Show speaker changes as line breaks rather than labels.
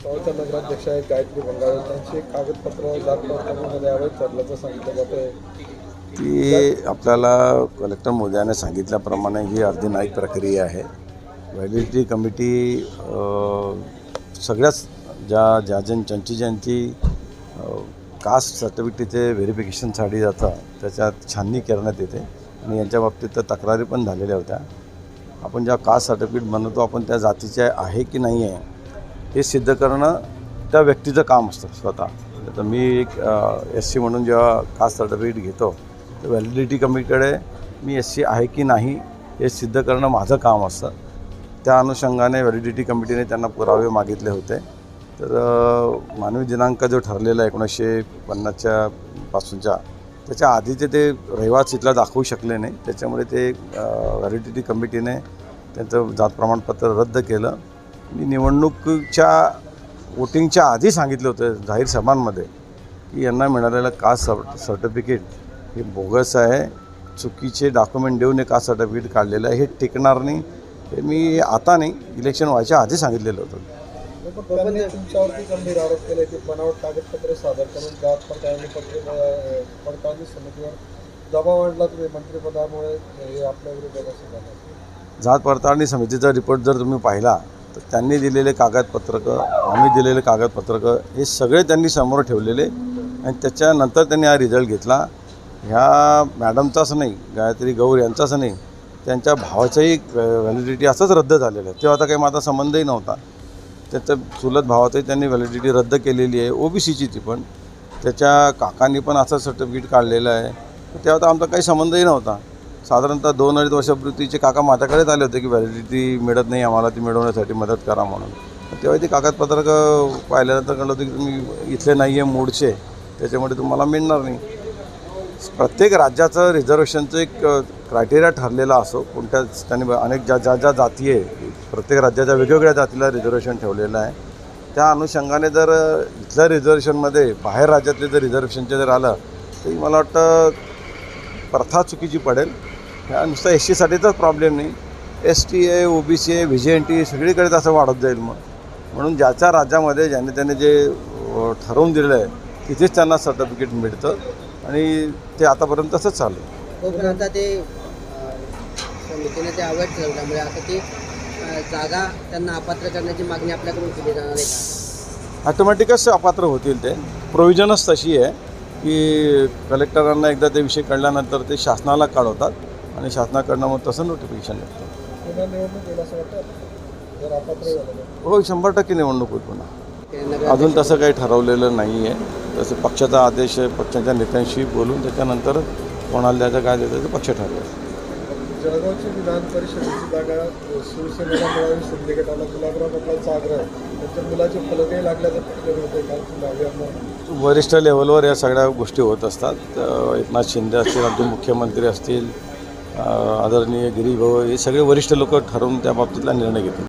गावच्या नगराध्यक्ष आहेत गायत्री बंगाळे त्यांची कागदपत्र जातपडताळणीमध्ये अवैध ठरल्याचं सांगितलं जातंय.
ती आपल्याला कलेक्टर महोदयाने सांगितल्याप्रमाणे ही अर्धी न्यायिक प्रक्रिया आहे. व्हॅलिडिटी कमिटी सगळ्याच ज्यांची कास्ट सर्टिफिकेटचे व्हेरिफिकेशनसाठी जातं त्याच्यात छाननी करण्यात येते आणि यांच्या बाबतीत तर तक्रारी पण झालेल्या होत्या. आपण ज्या कास्ट सर्टिफिकेट बनवतो आपण त्या जातीचे आहे की नाही आहे हे सिद्ध करणं त्या व्यक्तीचं काम असतं स्वतः. तर मी एक SC म्हणून जेव्हा कास्ट सर्टिफिकेट घेतो तर व्हॅलिडिटी कमिटीकडे मी SC आहे की नाही हे सिद्ध करणं माझं काम असतं. त्या अनुषंगाने व्हॅलिडिटी कमिटीने त्यांना पुरावे मागितले होते. तर मानवी दिनांक जो ठरलेला 1950च्या पासूनच्या त्याच्या आधीचे ते रहिवासी इथला दाखवू शकले नाही. त्याच्यामुळे ते व्हॅलिडिटी कमिटीने त्यांचं जात प्रमाणपत्र रद्द केलं. मी निवडणुकीच्या वोटिंगच्या आधी सांगितलं होतं जाहीर सभांमध्ये की यांना मिळालेलं कास्ट सर्टिफिकेट हे बोगस आहे, चुकीचे डॉक्युमेंट देऊन हे कास्ट सर्टिफिकेट काढलेलं आहे, हे टिकणार नाही. हे मी आता नाही इलेक्शन व्हायच्या आधी सांगितलेलं होतं.
त्यांनी तुमच्यावरती गंभीर आरोप केले की बनावट कागदपत्रे सादर करून जात पडताळणी समितीवर दबाव आणला तुम्ही मंत्रिपदामुळे हे आपल्या विरोधात असं झालं.
जात पडताळणी समितीचा रिपोर्ट जर तुम्ही पाहिला तर त्यांनी दिलेले कागदपत्रकं आम्ही दिलेले कागदपत्रकं हे सगळे त्यांनी समोर ठेवलेले आणि त्याच्यानंतर त्यांनी हा रिझल्ट घेतला. ह्या मॅडमचाच नाही, गायत्री गौर यांचाच नाही, त्यांच्या भावाचाही व्हॅलिडिटी असंच रद्द झालेलं आहे. तेव्हा आता काही माझा संबंधही नव्हता. त्याचं चुलत भावातही त्यांनी व्हॅलिडिटी रद्द केलेली आहे, OBCची ती पण. त्याच्या काकांनी पण असं सर्टिफिकेट काढलेलं आहे. तेव्हा तर आमचा काही संबंधही नव्हता. साधारणतः 2-2.5 वर्षापूर्वीचे काका माझ्याकडेच आले होते की व्हॅलिडिटी मिळत नाही आम्हाला, ती मिळवण्यासाठी मदत करा म्हणून. तेव्हा ती कागदपत्रक पाहिल्यानंतर कळलं होतं की तुम्ही इथले नाही आहे, मूळचे, त्याच्यामुळे तुम्हाला मिळणार नाही. प्रत्येक राज्याचं रिझर्वेशनचं एक क्रायटेरिया ठरलेला असो. कोणत्याच त्यांनी अनेक ज्या जाती आहे प्रत्येक राज्याच्या वेगवेगळ्या जातीला रिझर्वेशन ठेवलेलं आहे. त्या अनुषंगाने जर इथल्या रिझर्वेशनमध्ये बाहेर राज्यातले जर रिझर्वेशनचे जर आलं तरी मला वाटतं प्रथा चुकीची पडेल. ह्या नुसतं SCसाठीचाच प्रॉब्लेम नाही, ST आहे, OBC आहे, VJNT सगळीकडे असं वाढत जाईल. म्हणून ज्याच्या राज्यामध्ये ज्याने त्याने जे ठरवून दिलेलं आहे तिथेच त्यांना सर्टिफिकेट मिळतं आणि ते आतापर्यंत तसंच चालू आहे.
आता ते समितीने ते अवैध ठरवल्यामुळे आता ती जागा त्यांना अपात्र करण्याची मागणी आपल्याकडून केली जाणार आहे का?
ऑटोमॅटिकच अपात्र होतील. ते प्रोव्हिजनच तशी आहे की कलेक्टरांना एकदा ते विषय कळल्यानंतर ते शासनाला कळवतात आणि शासनाकडनं मग तसं नोटिफिकेशन येतं.
पुन्हा निवडणूक होईल असं वाटतं जर अपात्र झालं?
हो, 100% निवडणूक होईल पुन्हा. अजून तसं काही ठरवलेलं नाही आहे. तसं पक्षाचा आदेश आहे, पक्षाच्या नेत्यांशी बोलून त्याच्यानंतर कोणाला द्यायचं काय द्यायचं ते पक्ष ठरवेल.
जळगावची विधान परिषदेची जागा शिवसेनेला मिळावी, शिंदे गटाला गुलाबराव पाटलांचा आग्रह, त्यांच्या मुलाचे फलकही लागल्याचं पटकन होते काल.
वरिष्ठ लेवलवर या सगळ्या गोष्टी होत असतात. एकनाथ शिंदे असतील, आमचे मुख्यमंत्री असतील, आदरणीय गिरीभाऊ, हे सगळे वरिष्ठ लोक ठरवून त्या बाबतीतला निर्णय घेतात.